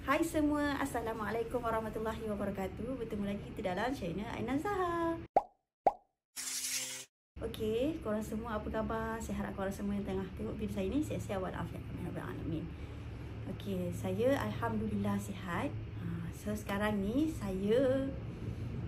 Hai semua, Assalamualaikum warahmatullahi wabarakatuh. Bertemu lagi kita dalam channel Ainan Zaha. Okey, korang semua apa khabar? Saya harap korang semua yang tengah tengok video saya ni sihat-sihat walafiat. Amin. Okey, saya alhamdulillah sihat. So sekarang ni saya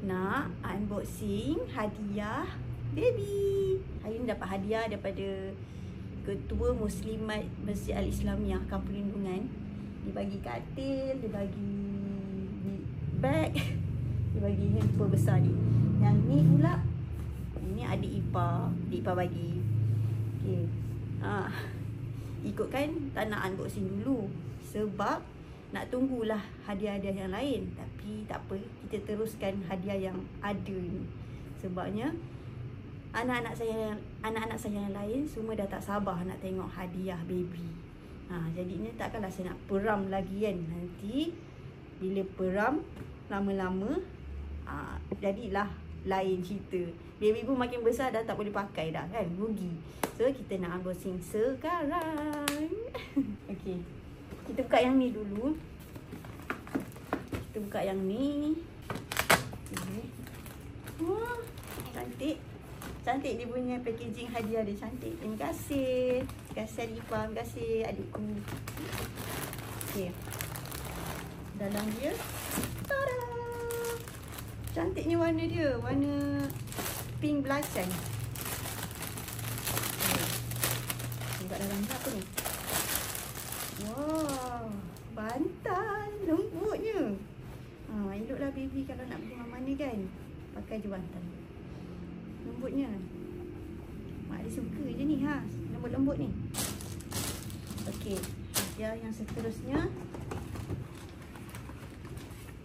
nak unboxing hadiah baby. Hari ni dapat hadiah daripada Ketua Muslimat Masjid Al-Islamiyah Kampung Lindungan. Dia bagi katil, dia bagi beg, dia bagi handphone besar ni. Yang ni pula, ini adik ipar bagi. Okey. Ikutkan tak nak unboxing dulu sebab nak tunggulah hadiah-hadiah yang lain. Tapi tak apa, kita teruskan hadiah yang ada ni. Sebabnya anak-anak saya yang lain semua dah tak sabar nak tengok hadiah baby. Jadinya takkanlah saya nak peram lagi kan. Nanti bila peram lama-lama jadilah lain cerita. Baby pun makin besar dah tak boleh pakai dah kan, rugi. So kita nak unboxing sekarang. Okey. Kita buka yang ni dulu. Kita buka yang ni. Okay. Wah, cantik. Cantik dia punya packaging hadiah dia, cantik. Terima kasih. Terima kasih adik ipar, terima kasih adikku. Okey. Dalam dia, tada! Cantiknya warna dia, warna pink belacan. Tengok dalam ni apa ni? Wow, bantal lembutnya. Eloklah baby kalau nak pergi mana kan, pakai je bantal. Lembutnya. Mak dia suka je ni lembut-lembut ni. Okey, hadiah yang seterusnya.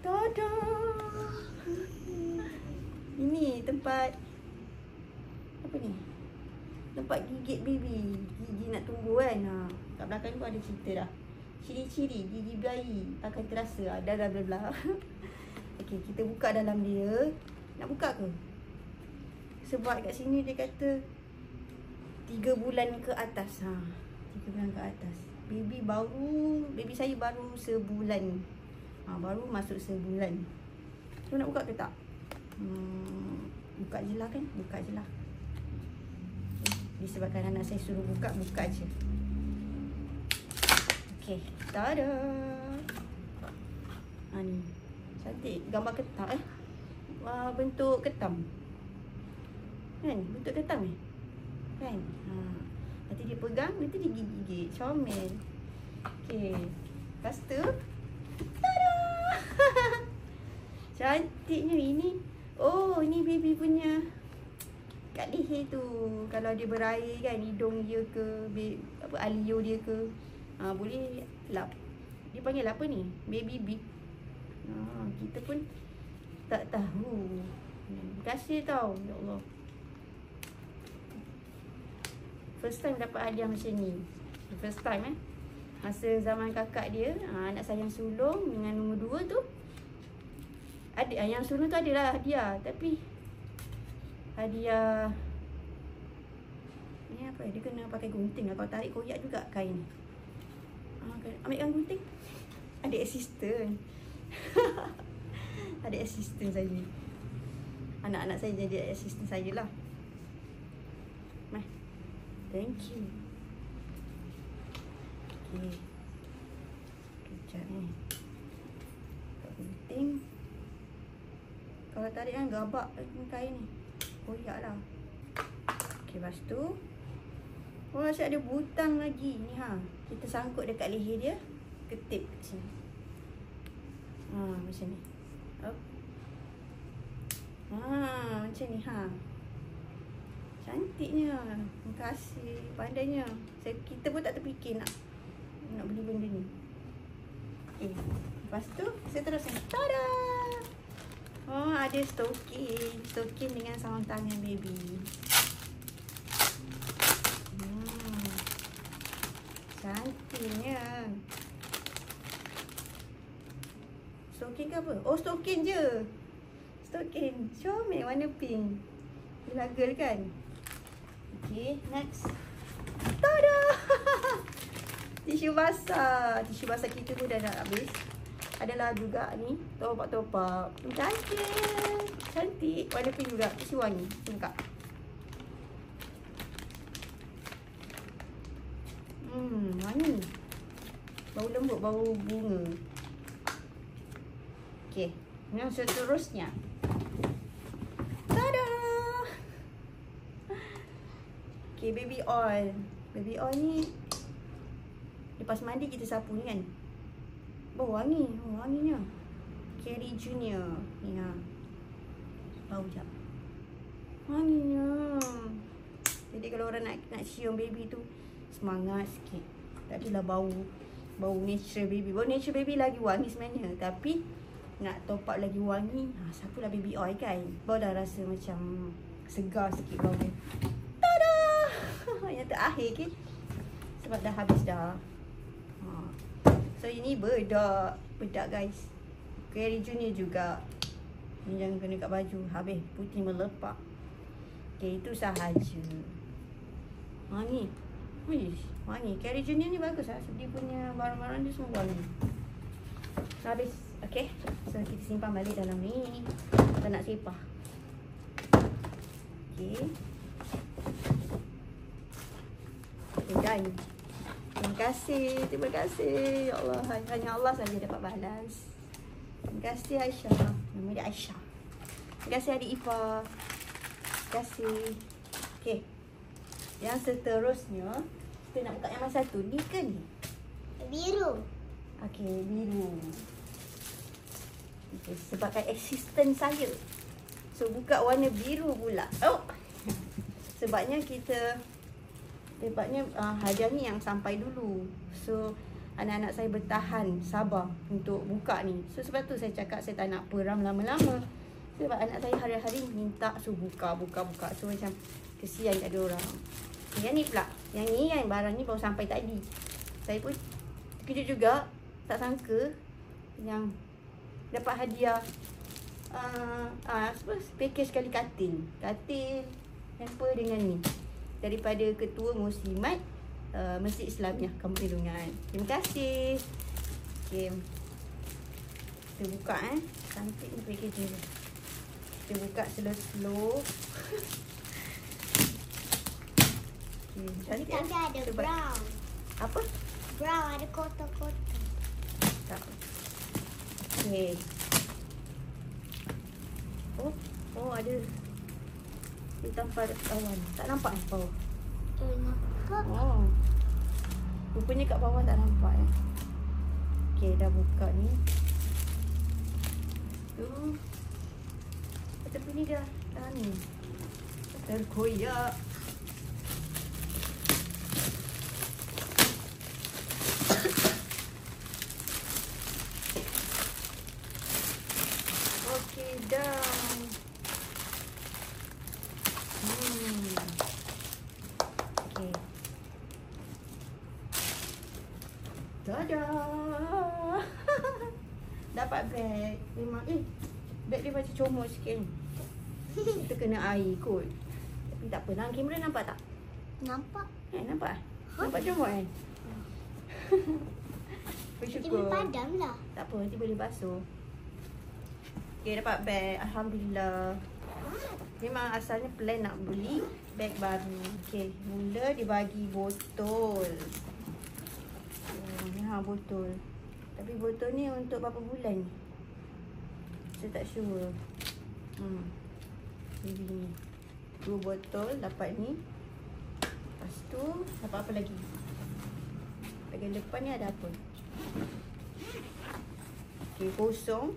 Tada! Ini tempat apa ni? Tempat gigit baby. Gigi nak tumbuh kan. Kat belakang tu ada cerita dah. Ciri-ciri gigi bayi akan terasa. Dah bla bla. Okey, kita buka dalam dia. Nak buka ke? Sebab kat sini dia kata 3 bulan ke atas. 3 bulan ke atas. Baby saya baru sebulan. Baru masuk sebulan. So nak buka ke tak? Buka je lah kan? Buka je lah. Disebabkan anak saya suruh buka, buka je. Okey, tada. Ni cantik, gambar ketam bentuk ketam. Kan? Bentuk ketam kan? Nanti dia pegang, nanti dia gigit. Comel. Okey. Lepas tu, tada! Cantiknya ini. Oh, ini baby punya kat leher tu. Kalau dia berair kan, hidung dia ke, alio dia ke, boleh lap. Dia panggil apa ni? Baby bib. Kita pun tak tahu. Terima kasih tau. Ya Allah. First time dapat hadiah macam ni. First time masa zaman kakak dia, anak saya yang sulung dengan nombor 2 tu, ada yang sulung tu adalah hadiah. Tapi hadiah ni apa? Dia kena pakai gunting lah. Kalau tarik koyak juga kain. Ambilkan gunting. Ada assistant. Ada assistant saya. Anak-anak saya jadi assistant saya lah. Thank you. Okey. Kejap ni. Gunting. Kalau tarik kan gabak kain ni. Koyak lah. Okey, lepas tu. Oh, asyik ada butang lagi ni Kita sangkut dekat leher dia. Ketip kat sini. Macam ni. Macam ni Cantiknya. Terima kasih. Pandainya. Kita pun tak terfikir nak beli benda ni. Okay. Lepas tu saya teruskan. Tada! Oh, ada stokin. Stokin dengan sarung tangan baby. Cantiknya. Stokin ke apa? Oh, stokin je. Stokin. Comel warna pink. Lagal kan? Okay, next. Tada! Tisu basah. Tisu basah kita pun dah nak habis. adalah juga ni top-up. Cantik. Warna pink juga. Mesti wangi. Buka. Wangi. Bau lembut, bau bunga. Okey. Yang seterusnya. Tada! Okey, baby oil. Baby oil ni lepas mandi kita sapu ni kan. Bau wangi. Wanginya. Kylie Junior. Ni ha. Bau jap. Wanginya. Jadi kalau orang nak cium baby tu semangat sikit. Tak adalah bau natural baby. Bau natural baby lagi wangi sebenarnya. Tapi nak top up lagi wangi, sapulah baby oil kan. Bau dah rasa macam segar sikit bau dia. Tada! Yang terakhir ke. Sebab dah habis dah. So ini bedak guys. Kylie Junior juga. Ni jangan kena kat baju. Habis putih melepak. Okay, itu sahaja. Wangi. Wish, wangi. Kylie Junior ni bagus lah. Dia punya barang-barang dia semua wangi. Habis. Okay. So kita simpan balik dalam ni. Kita nak sepah. Okay. Okay, done. Terima kasih. Ya Allah, hanya Allah saja dapat balas. Terima kasih Aisyah. Nama dia Aisyah. Terima kasih adik Ifa. Terima kasih. Okay. Yang seterusnya, kita nak buka yang mana satu? Ni ke ni? Biru. Okay, biru. Okay, sebabkan assistant saya. So, buka warna biru pula. Oh! Sebabnya hadiah ni yang sampai dulu. So, anak-anak saya bertahan, sabar untuk buka ni. So, sebab tu saya cakap saya tak nak peram lama-lama. Sebab anak saya hari-hari minta, so buka. So, macam kesian kat dia orang. Yang ni pula. Yang ni kan, barang ni baru sampai tadi. Saya pun terkejut juga. Tak sangka yang dapat hadiah package sekali katil hamper dengan ni daripada Ketua Muslimat Masjid Islamiah Kampung Lindungan. Terima kasih. Okay. Kita buka cantik ni packaging dia. Kita buka slow-slow. Okay, cantik kan? Tapi ada brown. Apa? Brown, ada kotak-kotak. Tak. Okay. Oh ada. Dia tanpa kawan. Tak nampak bawah? Nampak. Oh. Rupanya kat bawah tak nampak Okay, dah buka ni. Tapi ni dah ni. Terkoyak. Okay, dah. Okay. Dadah. Dapat beg. Memang beg dia macam comot sikit ni. Kita kena air kot. Tapi tak apa. Dalam kamera nampak tak? Nampak. Nampak? Nampak comot kan? Dia Bersyukur. padam lah. Tak apa, nanti boleh basuh. Okay, dapat beg. Alhamdulillah. Memang asalnya plan nak beli beg baru. Okay, mula dia bagi botol. Ni botol. Tapi botol ni untuk berapa bulan? Saya tak sure. Jadi ni 2 botol dapat ni. Lepas tu dapat apa lagi? Bahagian depan ni ada apa? Okay, kosong.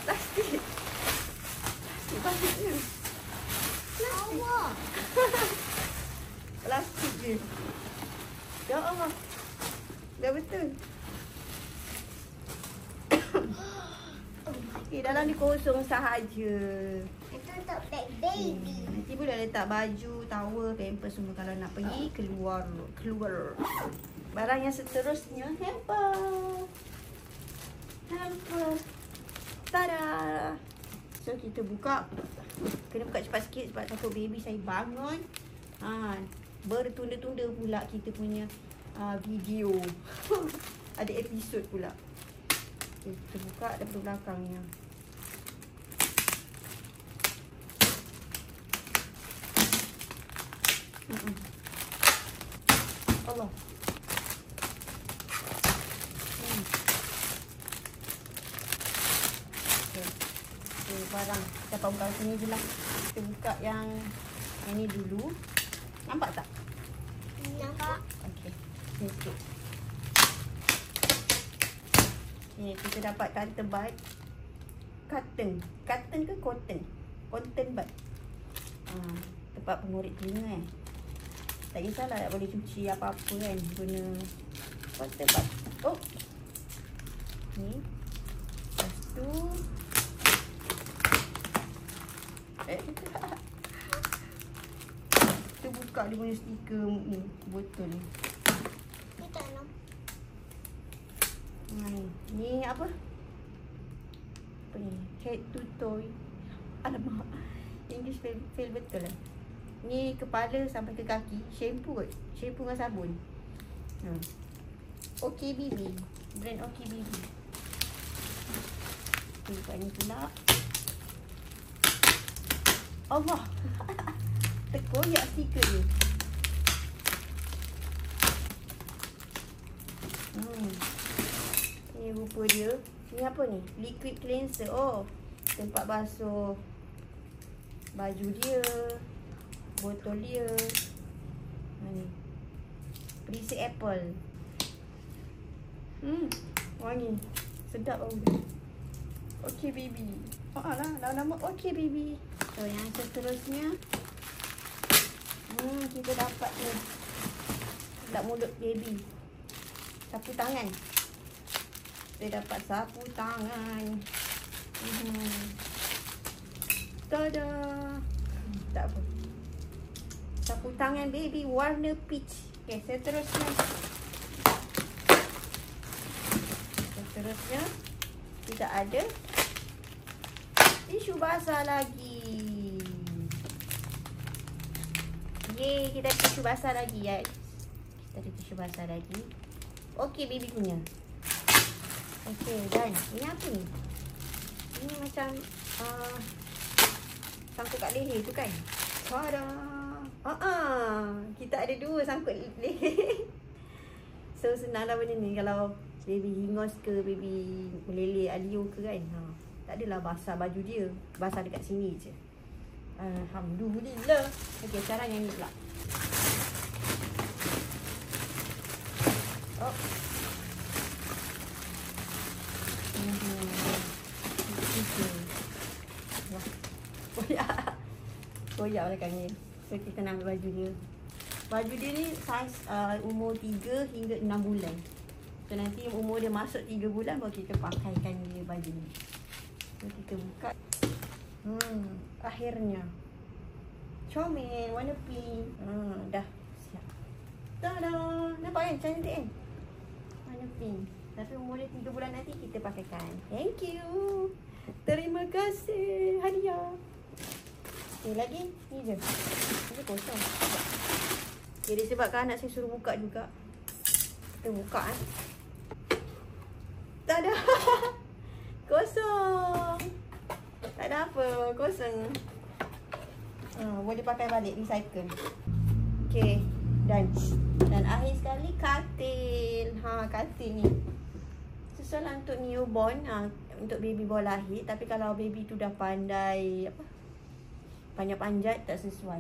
Plastik. Plastik banyak ni. Awak. Plastik je. Ya Allah. Dah betul. Okay, dalam ni kosong sahaja. Itu untuk bag baby. Nanti boleh letak baju, towel, pampers semua kalau nak pergi keluar. Barang yang seterusnya hamper. Tada. So kita buka. Kena buka cepat sikit sebab takut baby saya bangun. Bertunda-tunda pula kita punya video. Ada episod pula. Okay, kita buka daripada belakangnya. Allah. Okay, barang dapat buka sini je lah. Kita buka yang ini dulu. Nampak tak? Nampak. Okey. Ni sikit. Ni kita dapat cotton bud. Cotton ke cotton? Cotton bud. Tempat pengorek telinga Tak kisahlah tak boleh cuci apa-apa kan. Guna cotton bud. Oh. Ni. Lepas tu. Kita buka dia punya stiker ni, botol ni. Ni tak nampak. Ni apa? Apa ni? Head to toe. Alamak. English fail betul lah. Ni kepala sampai ke kaki. Shampoo kot. Shampoo dengan sabun. Okay Baby. Brand Okay Baby. Okay, buka ni pula. Allah. Terkoyak stiker ni. Ni rupa dia. Ni apa ni? Liquid cleanser. Oh, tempat basuh baju dia, botol dia. Ni Preset apple. Wangi. Sedap bau dia. Okay Baby. Lah, nama Okay Baby. So yang seterusnya kita dapat ni sedap mulut baby. Sapu tangan. Kita dapat sapu tangan. Tada. Tak apa. Sapu tangan baby warna peach. Okay, seterusnya kita ada tisu basah lagi. Yeay, kita ada tisu basah lagi guys. Kita ada tisu basah lagi. Okay Baby punya. Okay, dan ini apa ni? Ini macam sangkut kat leher tu kan? Tada. Kita ada 2 sangkut leher. So senanglah benda ni. Kalau baby hingos ke, baby meleleh alio ke kan, tak adalah basah baju dia. Basah dekat sini je. Alhamdulillah. Okey, sekarang yang ni pula. Oh. Koyak belakangnya. So kita nak ambil baju dia. Baju dia ni saiz umur 3 hingga 6 bulan. So nanti umur dia masuk 3 bulan baru kita pakaikan dia baju ni. So kita buka. Akhirnya comel warna pink. Dah siap. Tada. Nampak kan cantik kan? Warna pink. Tapi umur dia 3 bulan nanti kita pakaikan. Thank you. Terima kasih hadiah. Okay, lagi ni je. Ini kosong. Okay, disebabkan anak saya suruh buka juga. Kita buka Tada. Kosong. Tak ada apa, kosong. Boleh pakai balik, recycle. Okay, dan akhir sekali katil. Katil ni susah lah untuk newborn, untuk baby baru lahir. Tapi kalau baby tu dah pandai panjat-panjat, tak sesuai.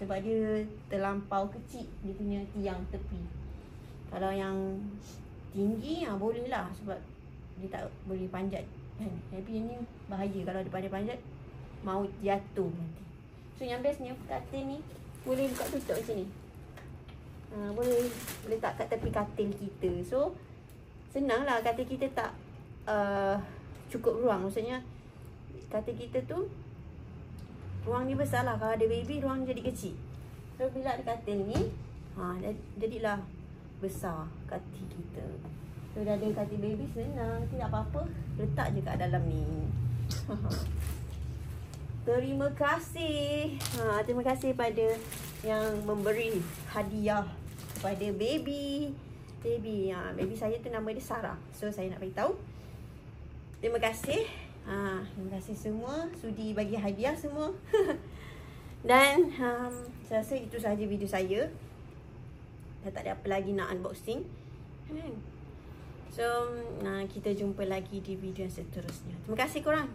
Sebab dia terlampau kecil, dia punya tiang tepi. Kalau yang tinggi, boleh lah. Sebab dia tak boleh panjat kan. Tapi ni bahaya kalau dia panjat-panjat, maut jatuh nanti. So yang bestnya katil ni boleh buka tutup macam ni. Boleh letak kat tepi katil kita. So senang lah, katil kita tak cukup ruang. Maksudnya katil kita tu ruang ni besar lah. Kalau ada baby, ruang jadi kecil. So bila ada katil ni, jadilah besar katil kita. So dah ada katil baby, senang. Tidak apa-apa, letak je kat dalam ni. terima kasih. Terima kasih pada yang memberi hadiah kepada baby. Baby saya tu nama dia Sarah. So saya nak beritahu. Terima kasih. Terima kasih semua sudi bagi hadiah semua. Dan saya rasa itu sahaja video saya. Dah tak ada apa lagi nak unboxing. So kita jumpa lagi di video yang seterusnya. Terima kasih korang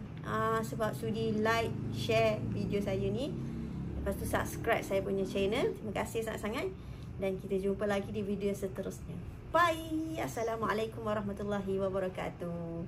sebab sudi like, share video saya ni. Lepas tu subscribe saya punya channel. Terima kasih sangat-sangat. Dan kita jumpa lagi di video seterusnya. Bye. Assalamualaikum warahmatullahi wabarakatuh.